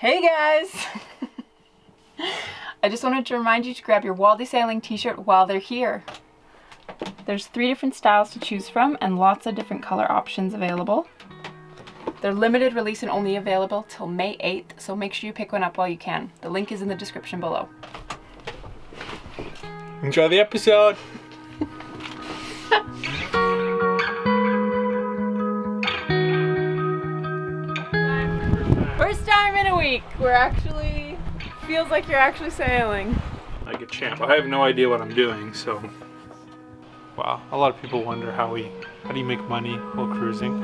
Hey guys! I just wanted to remind you to grab your Walde Sailing t-shirt while they're here. There's 3 different styles to choose from and lots of different color options available. They're limited release and only available till May 8th, so make sure you pick one up while you can. The link is in the description below. Enjoy the episode! First time in a week. Feels like you're actually sailing. Like a champ. I have no idea what I'm doing, so. Wow, a lot of people wonder how do you make money while cruising?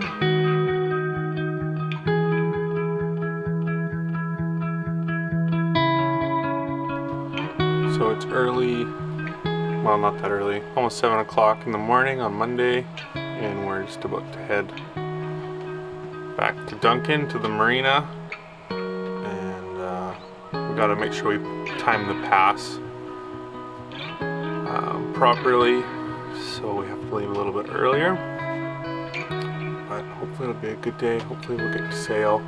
So it's early, well not that early, almost 7 o'clock in the morning on Monday, and we're just about to head back to Duncan, to the marina, and we gotta make sure we time the pass properly, so we have to leave a little bit earlier, but hopefully it'll be a good day. Hopefully we'll get to sail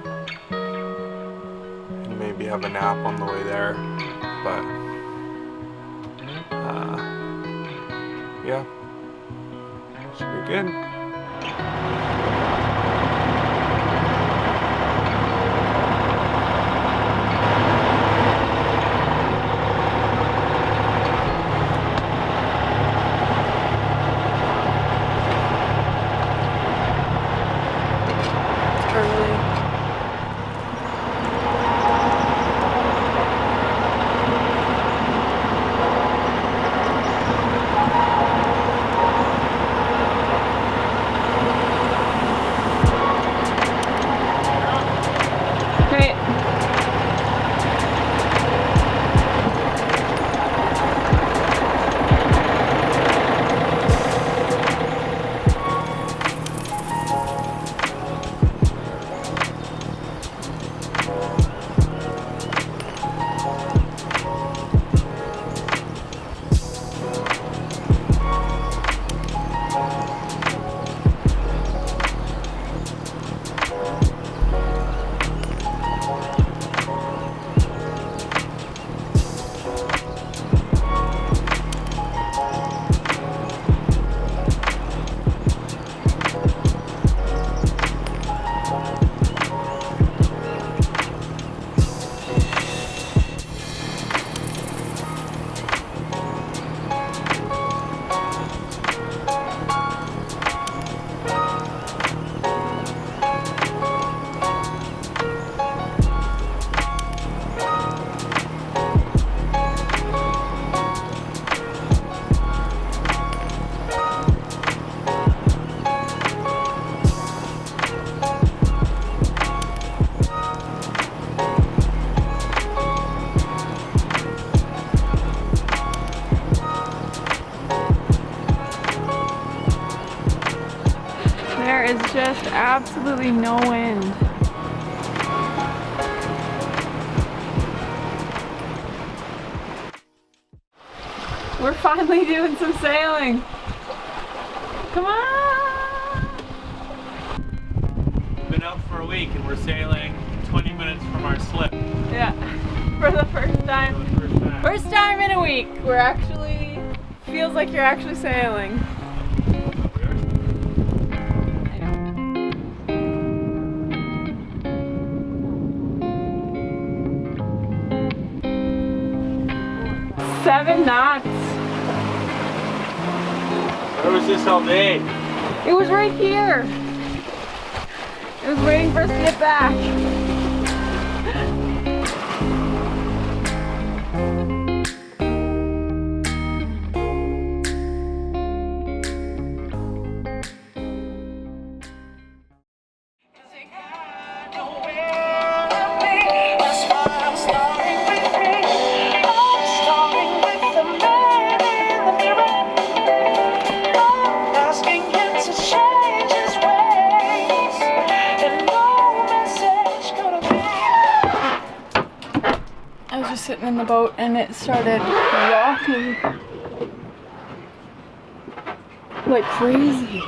and maybe have a nap on the way there, but yeah, should be good. There is just absolutely no wind. We're finally doing some sailing. Come on! Been out for a week and we're sailing 20 minutes from our slip. Yeah, for the first time. First time in a week. Feels like you're actually sailing. I know. 7 knots. Where was this all day? It was right here. It was waiting for us to get back. Sitting in the boat and it started rocking like crazy.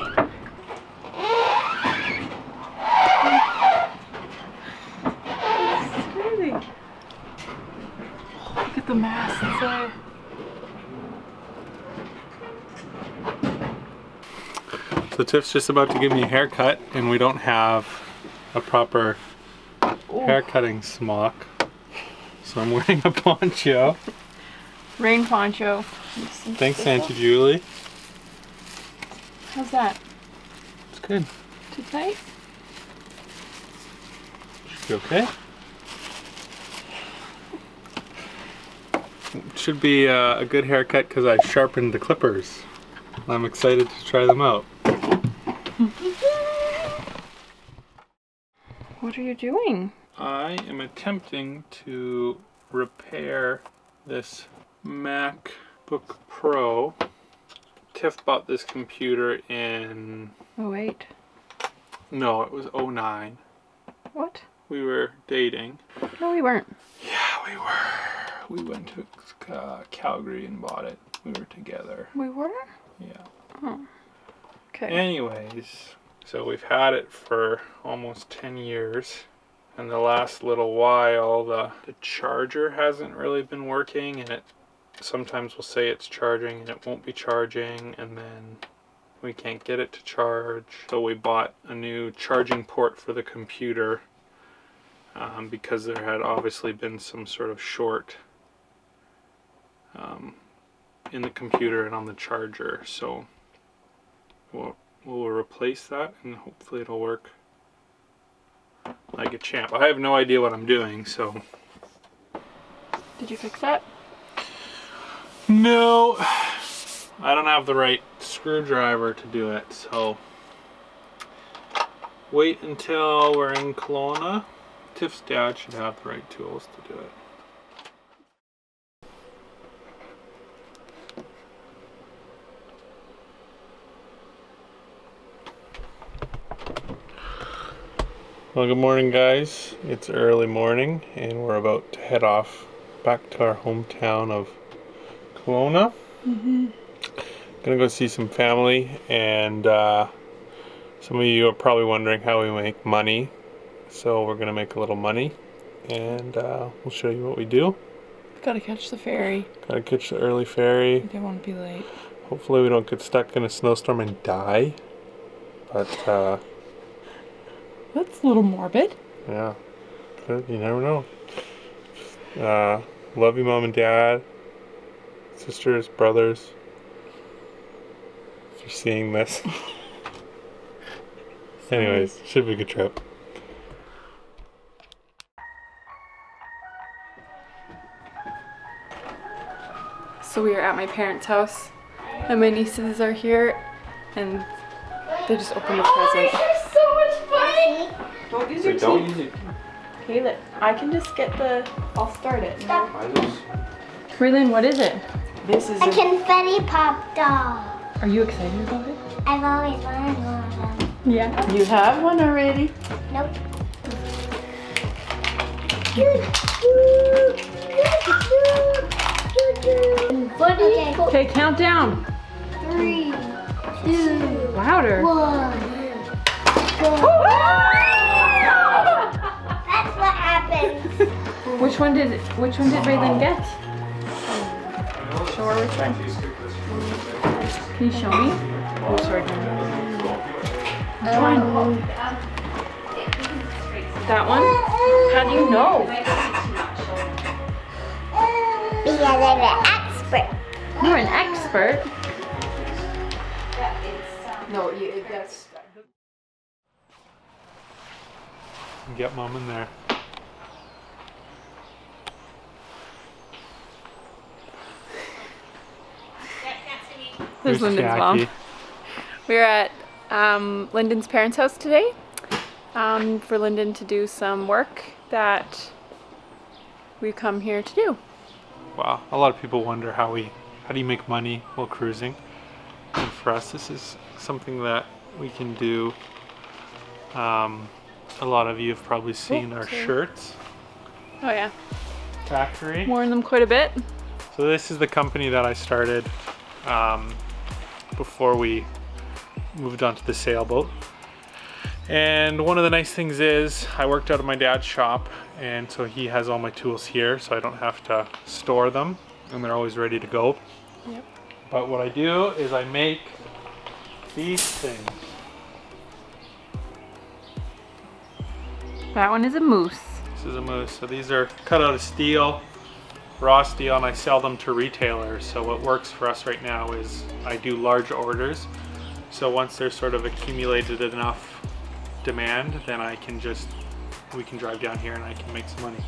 It's the masts there. So Tiff's just about to give me a haircut, and we don't have a proper haircutting smock. So I'm wearing a poncho. Rain poncho. Thanks, Auntie Julie. How's that? It's good. Too tight? Should be okay. It should be a good haircut because I sharpened the clippers. I'm excited to try them out. What are you doing? I am attempting to repair this MacBook Pro. Tiff bought this computer in... Oh, wait. No, it was 09. What? We were dating. No, we weren't. Yeah, we were. We went to Calgary and bought it. We were together. We were? Yeah. Oh. Okay. Anyways, so we've had it for almost 10 years. And the last little while, the charger hasn't really been working, and it sometimes will say it's charging and it won't be charging, and then we can't get it to charge. So we bought a new charging port for the computer because there had obviously been some sort of short in the computer and on the charger. So we'll replace that, and hopefully it'll work like a champ. I have no idea what I'm doing, so. Did you fix that? No, I don't have the right screwdriver to do it, so wait until we're in Kelowna. Tiff's dad should have the right tools to do it. Well, good morning, guys. It's early morning, and we're about to head off back to our hometown of Kelowna. Gonna go see some family, and some of you are probably wondering how we make money. So we're gonna make a little money, and we'll show you what we do. Gotta catch the ferry. Gotta catch the early ferry. I don't want to be late. Hopefully we don't get stuck in a snowstorm and die. But That's a little morbid. yeah, but you never know. Love you, Mom and Dad, sisters, brothers, if you're seeing this. Anyways, should be a good trip. So we are at my parents' house, and my nieces are here, and they just opened a present. So much fun! Don't use your teeth. Don't use it. Caleb, I can just get I'll start it. Raylene, what is it? This is A confetti pop doll. Are you excited about it? I've always wanted one of them. Yeah. You have one already? Nope. Okay, count down. 3, 2, Louder. 1. That's what happens. Which one did Raylene get? Show her which one. Can you show me? Oh, sorry. Which one? That one? How do you know? Because I'm an expert. You're an expert. No, that's. Get Mom in there. There's Lyndon's mom. Jackie. We're at Lyndon's parents' house today for Lyndon to do some work that we come here to do. Wow, a lot of people wonder how do you make money while cruising? And for us, this is something that we can do. A lot of you have probably seen our shirts Oh yeah, factory. worn them quite a bit. So this is the company that I started before we moved on to the Sailboat. And one of the nice things is I worked out of my dad's shop, and so he has all my tools here, so I don't have to store them, and they're always ready to go. Yep. But what I do is I make these things. That one is a moose. This is a moose. So these are cut out of steel, raw steel, and I sell them to retailers. So what works for us right now is I do large orders. So once there's sort of accumulated enough demand, then we can drive down here and I can make some money.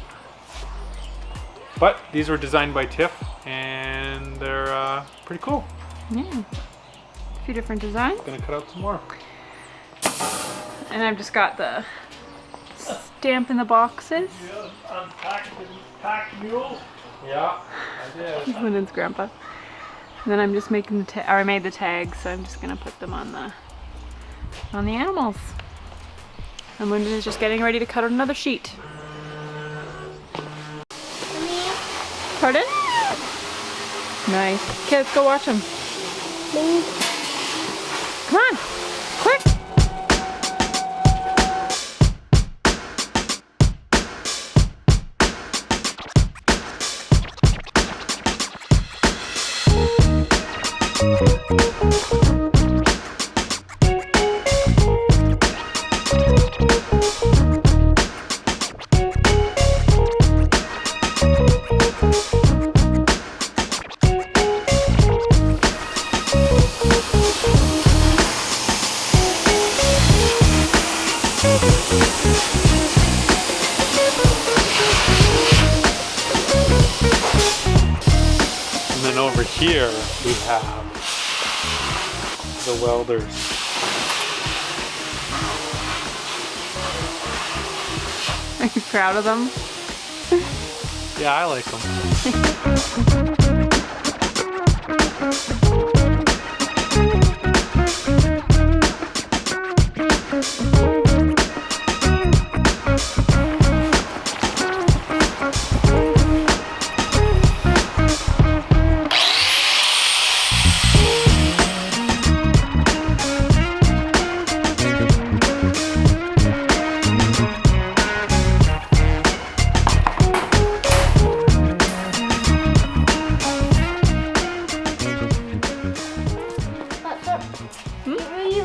But these were designed by Tiff, and they're pretty cool. Yeah. A few different designs. Gonna cut out some more. And I've just got the stamp in the boxes. Yeah, unpacked and packed mule. Yeah, I did. Lyndon's grandpa. And then I'm just making I made the tags, so I'm just gonna put them on the animals. And Lyndon is just getting ready to cut out another sheet. Pardon? Nice. Okay, let's go watch them. Come on, quick. And then over here we have the welders. Are you proud of them? Yeah, I like them.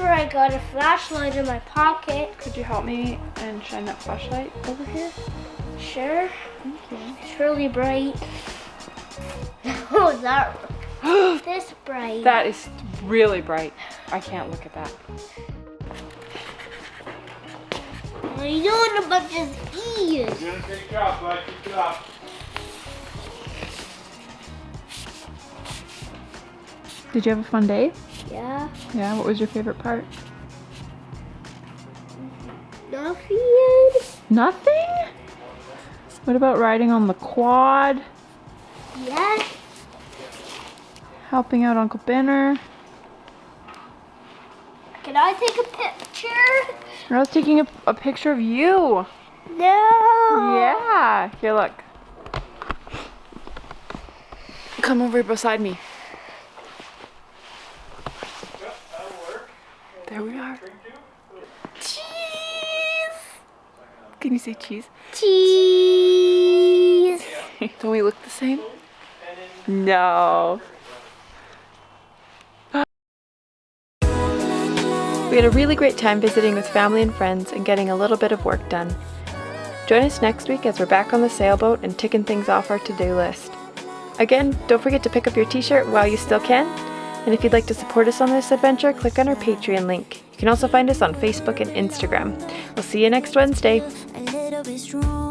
I got a flashlight in my pocket. Could you help me and shine that flashlight over here? Sure. Thank you. It's really bright. Oh, that this bright. That is really bright. I can't look at that. What are you doing a bunch of E's? You're doing a great job, bud. Keep it up. Did you have a fun day? Yeah. Yeah, what was your favorite part? Nothing. Nothing? What about riding on the quad? Yeah. Helping out Uncle Benner? Can I take a picture? I was taking a picture of you. No. Yeah. Here, look. Come over beside me. There we are. Cheese! Can you say cheese? Cheese. Don't we look the same? No. We had a really great time visiting with family and friends and getting a little bit of work done. Join us next week as we're back on the sailboat and ticking things off our to-do list. Again, don't forget to pick up your t-shirt while you still can. And if you'd like to support us on this adventure, click on our Patreon link. You can also find us on Facebook and Instagram. We'll see you next Wednesday. A little bit strong.